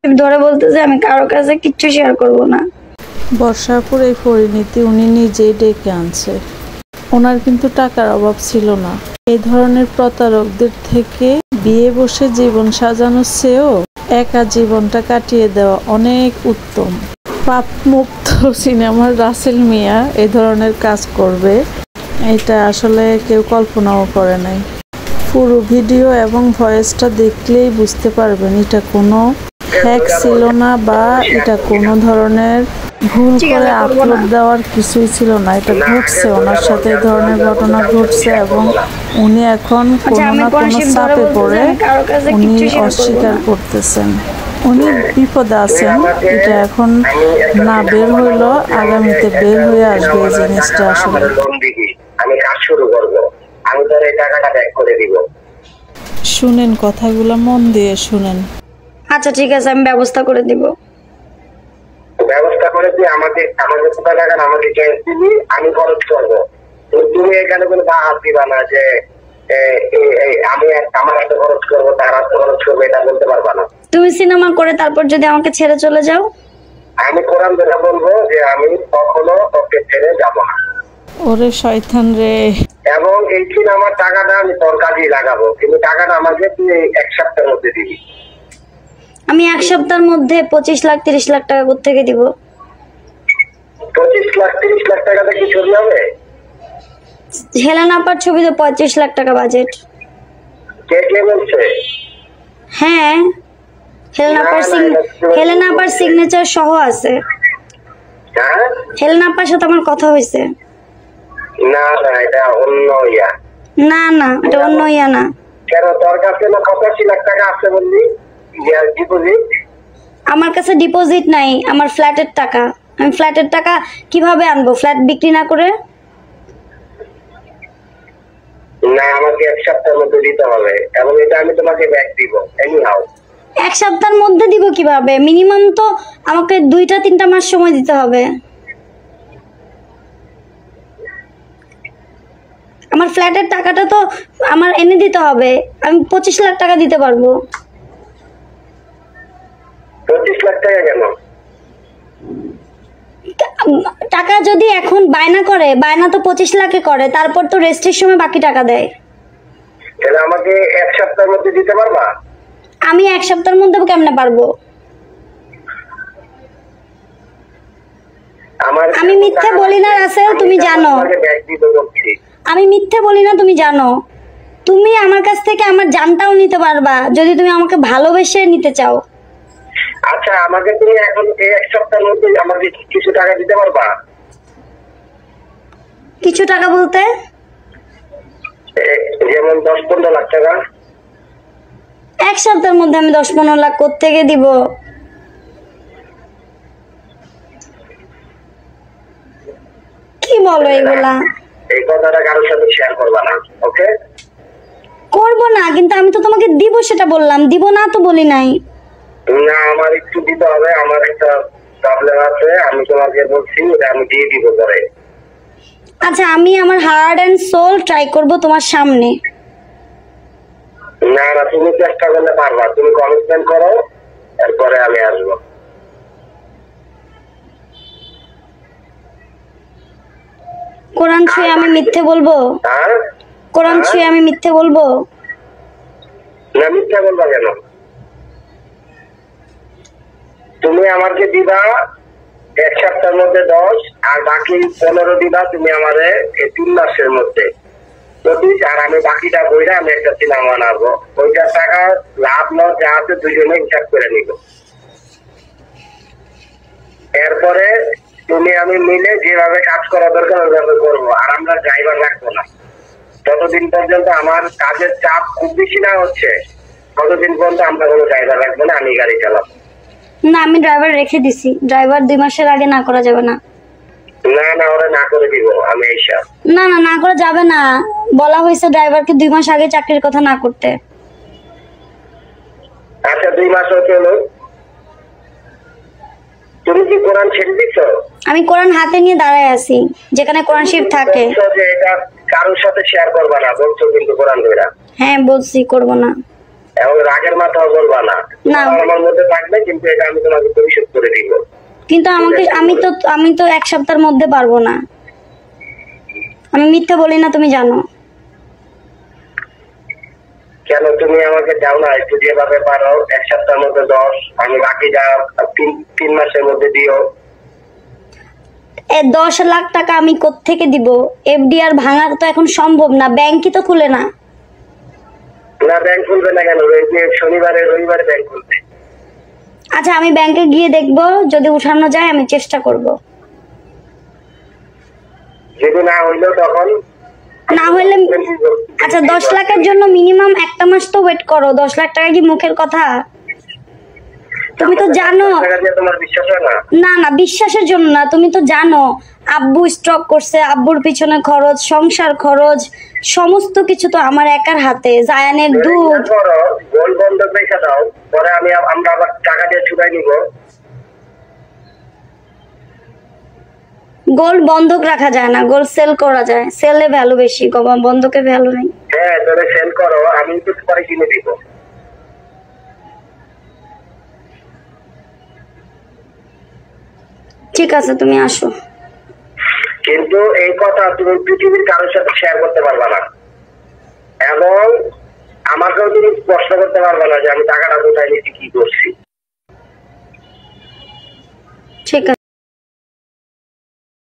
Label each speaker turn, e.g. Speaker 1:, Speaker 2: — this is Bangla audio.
Speaker 1: ধরে বলতেছে আমি কারো কাছে কিচ্ছু শেয়ার করব না।
Speaker 2: বর্ষাপুর এই পরিণতি উনি নিজেই ডেকে আনছে। ওনার কিন্তু টাকার অভাব ছিল না। এই ধরনের প্রতারকদের থেকে বিয়ে বসে জীবন সাজানোর চেয়েও একা জীবনটা কাটিয়ে দেওয়া অনেক উত্তম। পাপমুক্ত সিনেমার রাসেল মিয়া এই ধরনের কাজ করবে এটা আসলে কেউ কল্পনাও করে নাই। পুরো ভিডিও এবং ভয়েসটা দেখলেই বুঝতে পারবেন এটা কোনো হ্যাক ছিল না বা এটা কোনো ধরনের ভুল করে আপলোড দেওয়ার কিছুই ছিল না। এটা ঘটছে, ওনার সাথে এই ধরনের ঘটনা ঘটছে এবং উনি এখন কোনো না কোনো চাপে পড়ে উনি অস্বীকার করতেছেন। উনি বিপদে আছেন, এটা এখন না বের হইলো আগামীতে বের হয়ে আসবে এই জিনিসটা। আসলে
Speaker 3: আমি কাজ শুরু করব, আমি তোর এই টাকাটা ব্যাক করে দিব।
Speaker 2: শুনেন, কথাগুলো মন দিয়ে শুনেন।
Speaker 1: আচ্ছা ঠিক আছে, আমি ব্যবস্থা করে দিব।
Speaker 3: ব্যবস্থা করে তুই আমাকে টাকা আমাকে ক্যাশ দিবি, আমি খরচ করবো। তুমি এখানে কোনো হাত দিবা না যে আমি আমার হাতে খরচ করবো, তার হাতে খরচ করবো, এটা বলতে পারবা না।
Speaker 1: তুমি সিনেমা করে তারপর যদি আমাকে ছেড়ে চলে যাও,
Speaker 3: আমি কোরআন ধরে বলবো যে আমি কখনো তোকে ছেড়ে যাব না।
Speaker 2: ওরে শয়তান রে।
Speaker 3: এবং এই সিনেমার টাকাটা আমি তোর কাজেই লাগাবো, কিন্তু টাকাটা আমাকে তুই এক সপ্তাহের মধ্যে দিবি।
Speaker 1: আমি এক সপ্তাহের মধ্যে 25 লাখ 30 লাখ টাকা কোত্থেকে দিব?
Speaker 3: 25 লাখ 30 লাখ টাকাতে কি ছবি হবে?
Speaker 1: হেলেনা আপার ছবিতে 35 লাখ টাকা বাজেট।
Speaker 3: কে কে বলছে?
Speaker 1: হ্যাঁ, হেলেনা আপার সিগনেচার সহ আছে।
Speaker 3: হ্যাঁ,
Speaker 1: হেলেনা আপার সাথে আমার কথা হয়েছে।
Speaker 3: না না, এটা অন্য ইয়া।
Speaker 1: না না, এটা অন্য ইয়া না।
Speaker 3: কেন তোর কাছে না 85 লাখ টাকা আছে বললি? ডিপোজিট?
Speaker 1: আমার কাছে ডিপোজিট নাই, আমার ফ্ল্যাটের টাকা। আমি ফ্ল্যাটের টাকা কিভাবে আনবো ফ্ল্যাট বিক্রি না করে?
Speaker 3: না, আমাকে এক সপ্তাহের মধ্যে দিতে হবে এবং এটা আমি তোমাকে ব্যাক দিব এনিহাউ।
Speaker 1: এক সপ্তাহের মধ্যে দিব কিভাবে? মিনিমাম তো আমাকে 2-3 মাস সময় দিতে হবে। আমার ফ্ল্যাটের টাকাটা তো আমার এনে দিতে হবে। আমি 25 লাখ টাকা দিতে পারবো।
Speaker 3: 25 লাখ টাকা কেন?
Speaker 1: টাকা যদি এখন বায়না করে, বায়না তো 25 লাখে করে, তারপর তো রেস্টের সময় বাকি টাকা দেয়।
Speaker 3: তাহলে আমাকে এক সপ্তাহের মধ্যে দিতে পারবা?
Speaker 1: আমি এক সপ্তাহের মধ্যে কেমনে পারবো? আমি মিথ্যে বলি না রাসেল, তুমি জানো। আমি মিথ্যে বলি না, তুমি জানো। তুমি আমার কাছ থেকে আমার জানটাও নিতে পারবা যদি তুমি আমাকে ভালোবেসে নিতে চাও।
Speaker 3: আচ্ছা, আমাকে তুমি এখন এক সপ্তাহের মধ্যে আমাকে কিছু টাকা দিতে পারবা?
Speaker 1: কিছু টাকা বলতে?
Speaker 3: যেমন 10-15 লাখ টাকা।
Speaker 1: এক সপ্তাহের মধ্যে আমি 10-15 লাখ কোত্থেকে দিব? কি বলো এগুলা?
Speaker 3: এই কথাটা কারোর সাথে শেয়ার করবা না, ওকে?
Speaker 1: করবো না, কিন্তু আমি তো তোমাকে দিব সেটা বললাম, দিব না তো বলি নাই।
Speaker 3: না, আমার একটু দিতে হবে, আমার একটা প্রবলেম আছে, আমি তোমাকে বলছি ওটা আমি দিয়ে দিব পরে।
Speaker 1: আচ্ছা, আমি আমার হার্ট এন্ড সোল ট্রাই করব তোমার সামনে।
Speaker 3: না না, তুমি চেষ্টা করলে পারবা, তুমি কমিটমেন্ট করো, এরপরে আমি আসবো।
Speaker 1: কোরআন ছুঁয়ে আমি মিথ্যে বলবো? কোরআন ছুঁয়ে আমি মিথ্যে বলবো?
Speaker 3: না, মিথ্যা বলবা কেন? তুমি আমাকে দিবা এক সপ্তাহের মধ্যে 10 আর বাকি 15 দিবা তুমি আমাদের 3 মাসের মধ্যে। আর আমি বাকিটা বইরা আমি একটা সিনেমা বানাবো, ওইটার টাকা লাভ লস যা আছে দুজনে হিসাব করে নিব। এরপরে তুমি আমি মিলে যেভাবে কাজ করা দরকার ওইভাবে করবো, আর আমরা ড্রাইভার রাখবো না। ততদিন পর্যন্ত আমার কাজের চাপ খুব বেশি না হচ্ছে, ততদিন পর্যন্ত আমরা কোনো ড্রাইভার রাখবো না, আমি গাড়ি চালাবো।
Speaker 1: না, আমি ড্রাইভার রেখে দিছি। ড্রাইভার 2 মাসের আগে না করা যাবে না।
Speaker 3: না না, ওরা না করে দিব আমি এইসব।
Speaker 1: না না, না করা যাবে না। বলা হয়েছে ড্রাইভারকে 2 মাস আগে চাকরির কথা না করতে।
Speaker 3: আচ্ছা, 2 মাস হচ্ছে হলো। তুমি কি কোরআন ছেড়ে দিচ্ছ?
Speaker 1: আমি কোরআন হাতে নিয়ে দাঁড়ায় আছি, যেখানে কোরআন শরীফ থাকে।
Speaker 3: এটা কারোর সাথে শেয়ার করবা না বলছো, কিন্তু কোরআন ধরে।
Speaker 1: হ্যাঁ বলছি, করব না।
Speaker 3: এবং রাগের মাথাও বলবা না,
Speaker 1: না।
Speaker 3: আমার মধ্যে থাকবে, কিন্তু এটা আমি তোমাকে পরিশোধ করে দিব।
Speaker 1: কিন্তু আমাকে আমি তো 1 সপ্তাহের মধ্যে পারবো না। আমি মিথ্যা বলি না, তুমি জানো।
Speaker 3: কেন তুমি আমাকে দাও না, একটু যেভাবে পারো 1 সপ্তাহের মধ্যে 10, আমি বাকি যা 3 মাসের মধ্যে দিও।
Speaker 1: 10 লাখ টাকা আমি কোত্থেকে দিব? এফডিআর ভাঙার তো এখন সম্ভব না, ব্যাংকই তো খুলে না।
Speaker 3: না, ব্যাংক খুলবে না কেন? এই যে শনিবারে রবিবারে ব্যাংক খুলবে।
Speaker 1: আচ্ছা, আমি ব্যাংকে গিয়ে দেখবো, যদি উঠানো যায় আমি চেষ্টা করব।
Speaker 3: যদি না হইলো তখন
Speaker 1: না হইলে আচ্ছা, 10 লাখের জন্য মিনিমাম 1 মাস তো ওয়েট করো। 10 লাখ টাকা কি মুখের কথা? তুমি তো জানো।
Speaker 3: টাকা দিয়ে তোমার বিশ্বাস হয় না?
Speaker 1: না না, বিশ্বাসের জন্য না, তুমি তো জানো আব্বু স্ট্রোক করছে, আব্বুর পিছনে খরচ, সংসার খরচ, সমস্ত কিছু তো আমার একার হাতে। জায়ানের দুধ।
Speaker 3: গোল বন্ধক রেখে দাও, পরে আমরা আবার টাকা দিয়ে ছুটাই নিব।
Speaker 1: গোল্ড বন্ধক রাখা যায় না, গোল্ড সেল করা যায়। সেলে ভ্যালু বেশি, বন্ধকে ভ্যালু নেই।
Speaker 3: হ্যাঁ, তাহলে সেল করো, আমি তো পরে কিনে দিব।
Speaker 1: ঠিক আছে, তুমি আসো।
Speaker 3: কিন্তু এই কথা তুমি পৃথিবীর কারোর সাথে শেয়ার করতে পারবা না, এবং আমাকেও তুমি প্রশ্ন করতে পারবা না যে আমি টাকাটা কোথায় নিয়েছি, কি করছি।
Speaker 1: ঠিক আছে।